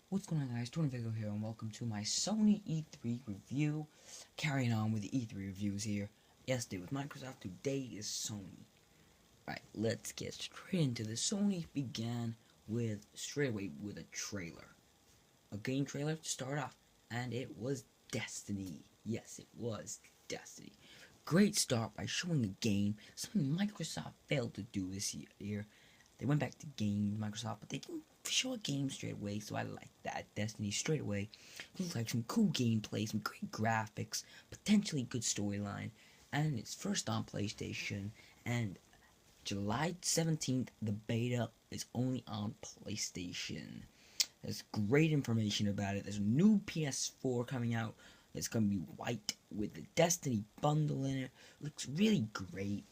What's going on, guys? Tony Vigo here, and welcome to my Sony E3 review. Carrying on with the E3 reviews here. Yesterday with Microsoft, today is Sony. Right, let's get straight into this. Sony began straight away with a trailer. A game trailer to start off, and it was Destiny. Yes, it was Destiny. Great start by showing a game, something Microsoft failed to do this year. They went back to game Microsoft, but they didn't show a game straight away, so I like that. Destiny straight away. It looks like some cool gameplay, some great graphics, potentially good storyline, and it's first on PlayStation, and July 17th, the beta is only on PlayStation. There's great information about it. There's a new PS4 coming out. It's going to be white with the Destiny bundle in it. Looks really great.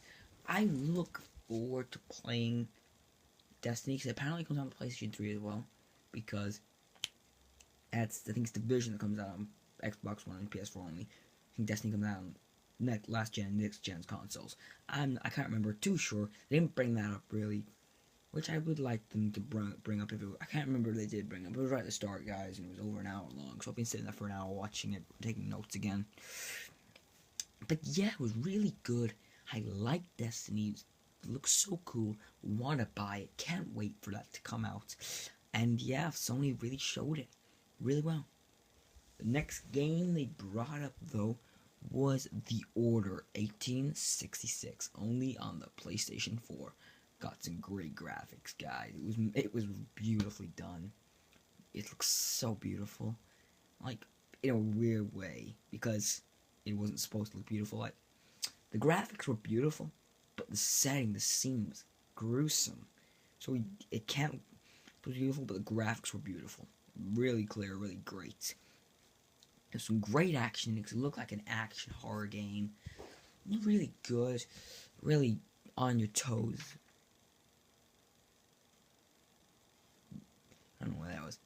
I look forward to playing Destiny, because it apparently comes out on PlayStation 3 as well, because I think it's Division that comes out on Xbox One and PS4 only. I think Destiny comes out on next gen consoles. I can't remember, too sure. They didn't bring that up really, which I would like them to bring up. I can't remember if they did bring up. It was right at the start, guys, and it was over an hour long, so I've been sitting there for an hour watching it, taking notes again. But yeah, it was really good. I like Destiny. It looks so cool. Want to buy it. Can't wait for that to come out. And yeah, Sony really showed it really well. The next game they brought up, though, was The Order 1866, only on the PlayStation 4. Got some great graphics, guys. It was beautifully done. It looks so beautiful, like in a weird way, because it wasn't supposed to look beautiful. Like, the graphics were beautiful, but the setting, the scene was gruesome. So it can't. It was beautiful, but the graphics were beautiful, really clear, really great. There's some great action. It looked like an action horror game. Really good, really on your toes. I don't know what that was.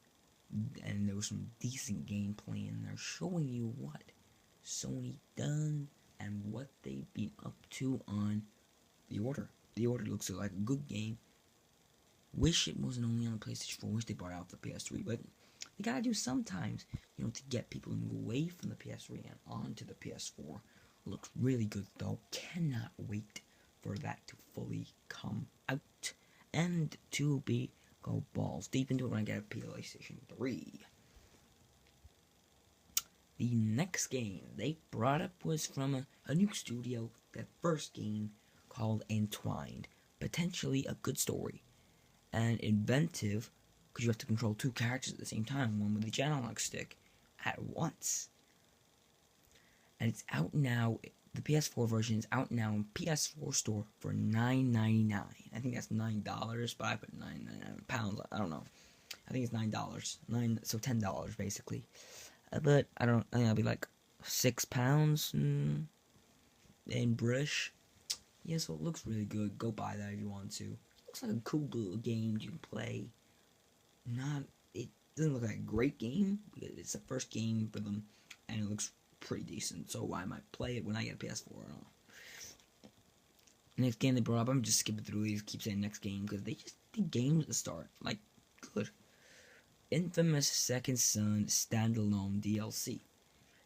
And there was some decent gameplay in there, showing you what Sony done and what they've been up to on The Order. The Order looks like a good game. Wish it wasn't only on the PlayStation 4. Wish they brought out the PS3, but they gotta do sometimes, to get people to move away from the PS3 and onto the PS4. Looks really good though. Cannot wait for that to fully come out and to go balls deep into it when I get a PlayStation 3. The next game they brought up was from a new studio. Their first game, called Entwined. Potentially a good story and inventive, because you have to control two characters at the same time, one with each analog stick at once. And it's out now. The PS4 version is out now in PS4 store for $9.99. I think that's $9, but I put £9.99. I don't know. I think it's $9. So $10 basically. But I think that'll be like £6 in British. Yeah, so it looks really good. Go buy that if you want to. Looks like a cool little game you can play. It doesn't look like a great game, because it's the first game for them, and it looks pretty decent, so I might play it when I get a PS4 or not. Next game they brought up, I'm just skipping through these, keep saying next game, because they just did games at the start. Like, good. Infamous Second Son standalone DLC.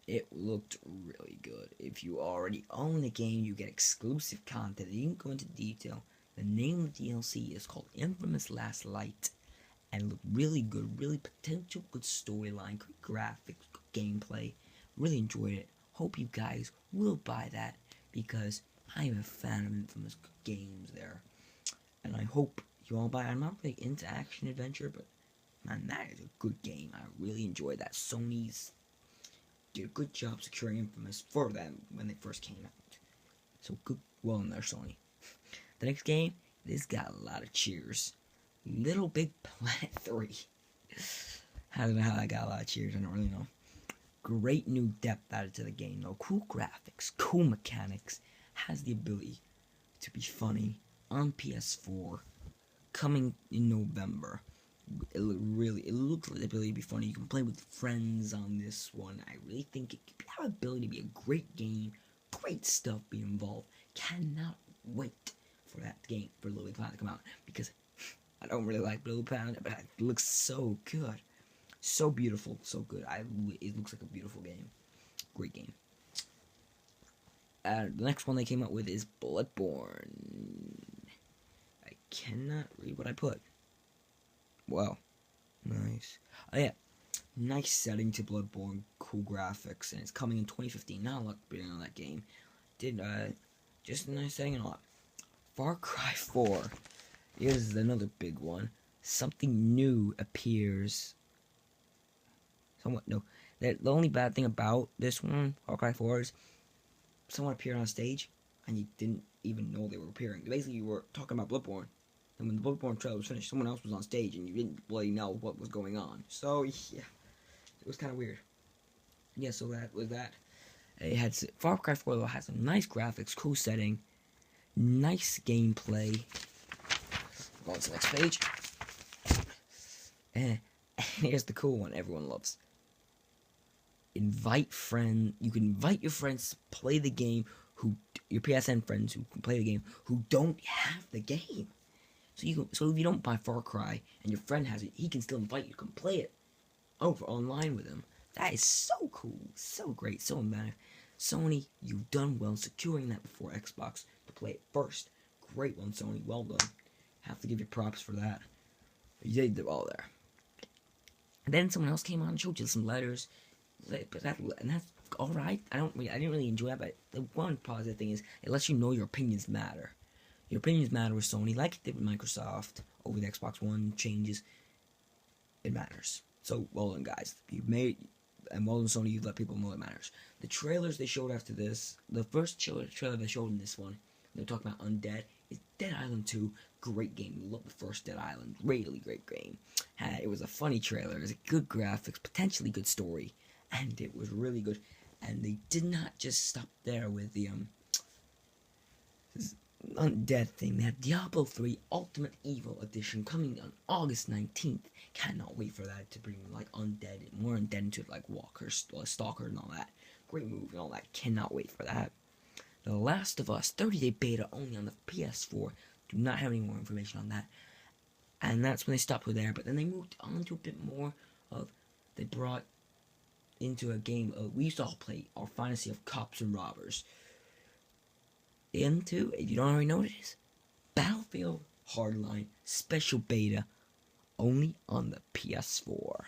It looked really good. If you already own the game, you get exclusive content. They didn't go into detail. The name of the DLC is called Infamous Last Light, and it looked really good, really potential good storyline, good graphics, good gameplay. Really enjoyed it. Hope you guys will buy that, because I am a fan of Infamous games there, and I hope you all buy it. I'm not really into action adventure, but man, that is a good game. I really enjoyed that. Sony's did a good job securing Infamous for them when they first came out. So good, well in there, Sony. The next game, this got a lot of cheers. Little Big Planet 3. I don't know how I got a lot of cheers, I don't really know. Great new depth added to the game though. Cool graphics, cool mechanics. Has the ability to be funny on PS4. Coming in November. It looks like the ability to be funny. You can play with friends on this one. I really think it could have the ability to be a great game. Great stuff being involved. Cannot wait for that game, for Little Big Planet to come out, because I don't really like Little Big Planet, but it looks so good. So beautiful, so good. It looks like a beautiful game. Great game. The next one they came out with is Bloodborne. I cannot read what I put. Wow. Nice. Oh yeah. Nice setting to Bloodborne. Cool graphics. And it's coming in 2015. Not a lot being on that game. Just a nice setting and a lot. Far Cry 4. Here's another big one. Something new appears. Somewhat no. The only bad thing about this one, Far Cry 4, is someone appeared on stage and you didn't even know they were appearing. Basically, you were talking about Bloodborne, and when the Bloodborne trailer was finished, someone else was on stage and you didn't really know what was going on. So yeah, it was kind of weird. Yeah, so that was that. It had Far Cry 4 though had some nice graphics, cool setting, nice gameplay. Go on to the next page. And here's the cool one everyone loves. You can invite your friends to play the game, your PSN friends who can play the game, who don't have the game. So if you don't buy Far Cry and your friend has it, he can still invite you to come play it over online with him. That is so cool, so great, so inventive. Sony, you've done well securing that before Xbox to play it first. Great one, Sony, well done. Have to give you props for that. You did well there. And then someone else came on and showed you some letters. But that's all right. I didn't really enjoy that. But the one positive thing is it lets you know your opinions matter. Your opinions matter with Sony, like it did with Microsoft over the Xbox One changes. It matters. So well done, guys. And well done, Sony. You let people know it matters. The trailers they showed after this, the first trailer they showed in this one, they're talking about Undead, is Dead Island 2. Great game. We love the first Dead Island. Really great game. It was a funny trailer. It was a good graphics, potentially good story. And it was really good. And they did not just stop there with the Undead thing. They had Diablo 3 Ultimate Evil Edition coming on August 19th. Cannot wait for that to bring like Undead, more Undead into it, like Walker, Stalker and all that. Great move and all that. Cannot wait for that. The Last of Us 30-day beta only on the PS4. Do not have any more information on that. And that's when they stopped with there. But then they moved on to a bit more of, they brought into a game we used to all play, our fantasy of cops and robbers. Into, if you don't already know what it is, Battlefield Hardline Special Beta, only on the PS4.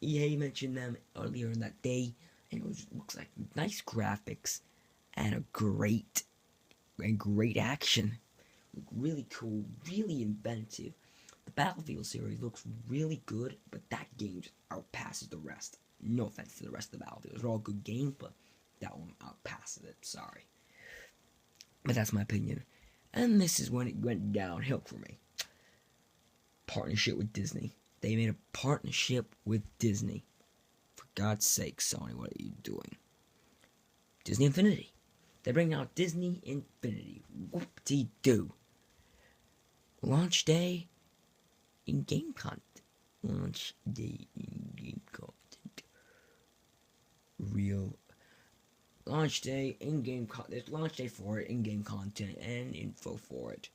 EA mentioned them earlier in that day, and it looks like nice graphics and a great action. Really cool, really inventive. The Battlefield series looks really good, but that game just outpasses the rest. No offense to the rest of the Battlefield. They're all good games, but that one outpasses it. Sorry. But that's my opinion. And this is when it went downhill for me. Partnership with Disney. They made a partnership with Disney. For God's sake, Sony, what are you doing? Disney Infinity. They bring out Disney Infinity. Whoop-de-doo. Launch day, in-game content. Launch day, in-game content. Real launch day, in-game content. There's launch day for it, in-game content, and info for it.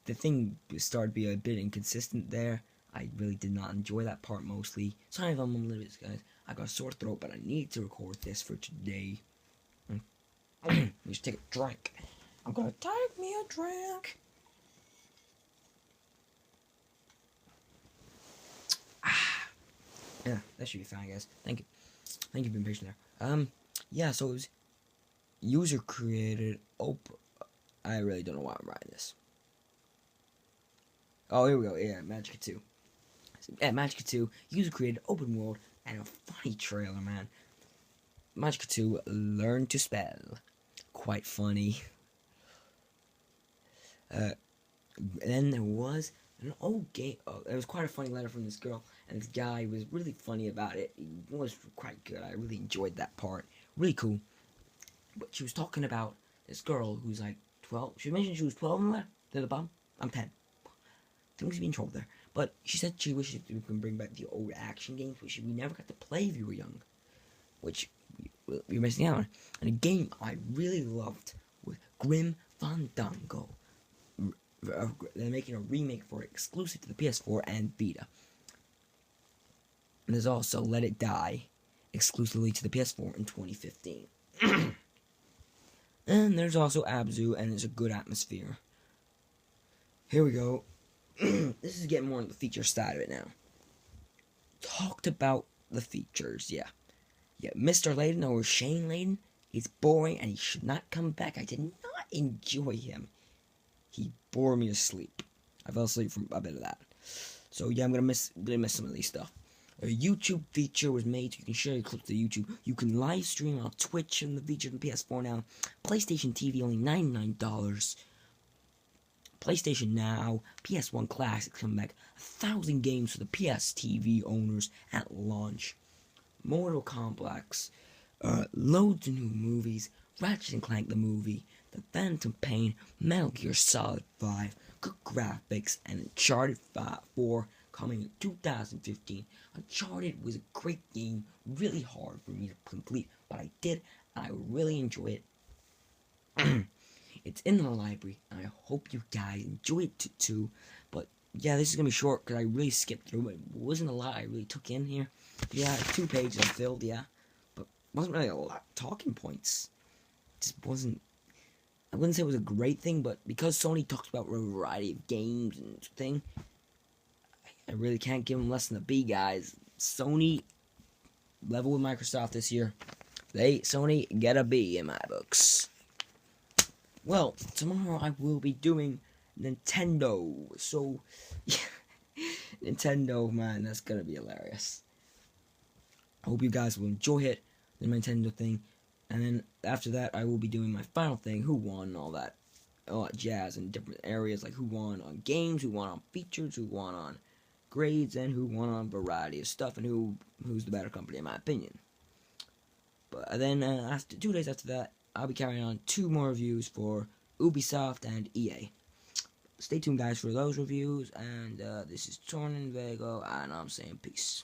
The thing started to be a bit inconsistent there. I really did not enjoy that part mostly. Sorry if I'm a little bit, guys. I got a sore throat, but I need to record this for today. Let me just take a drink. I'm gonna take me a drink. Yeah, that should be fine, guys. Thank you. Thank you for being patient there. Yeah, so it was user created I really don't know why I'm writing this. Oh, here we go. Yeah, Magic 2. Yeah, Magic 2, user created open world and a funny trailer, man. Magic 2, Learn to Spell. Quite funny. Then there was an old game. There was quite a funny letter from this girl, and this guy was really funny about it. It was quite good. I really enjoyed that part. Really cool. But she was talking about this girl who's like 12. She mentioned she was 12 in the letter. To the bottom. I'm 10. Things being trolled there. But she said she wishes we can bring back the old action games, which we never got to play if you were young. Which we were missing out on. And a game I really loved was Grim Fandango. They're making a remake for it, exclusive to the PS4 and Vita. And there's also Let It Die, exclusively to the PS4 in 2015. And there's also Abzu, and there's a good atmosphere. Here we go. This is getting more on the feature side of it now. Talked about the features, yeah. Yeah, Mr. Layden, or Shane Layden, he's boring and he should not come back. I did not enjoy him. He bored me to sleep. I fell asleep from a bit of that. So yeah, I'm gonna miss some of these stuff. A YouTube feature was made so you can share your clips to YouTube. You can live stream on Twitch and the feature on PS4 now. PlayStation TV only $99. PlayStation Now, PS1 Classic coming back. 1,000 games for the PS TV owners at launch. Mortal Complex, loads of new movies. Ratchet & Clank the movie, The Phantom Pain, Metal Gear Solid 5, good graphics, and Uncharted 4 coming in 2015. Uncharted was a great game, really hard for me to complete, but I did, and I really enjoy it. It's in the library, and I hope you guys enjoy it too. But yeah, this is gonna be short because I really skipped through it. It wasn't a lot I really took in here. Yeah, 2 pages I filled, yeah, but wasn't really a lot of talking points. Just wasn't. I wouldn't say it was a great thing, but because Sony talks about a variety of games and thing, I really can't give them less than a B, guys. Sony level with Microsoft this year. Sony get a B in my books. Well, tomorrow I will be doing Nintendo. So, yeah, Nintendo, man, that's gonna be hilarious. I hope you guys will enjoy it, the Nintendo thing. And then after that, I will be doing my final thing, who won, all that jazz in different areas, like who won on games, who won on features, who won on grades, and who won on variety of stuff, and who's the better company in my opinion. But then after 2 days after that, I'll be carrying on 2 more reviews for Ubisoft and EA. Stay tuned, guys, for those reviews. And this is Tornin Vego, and I'm saying peace.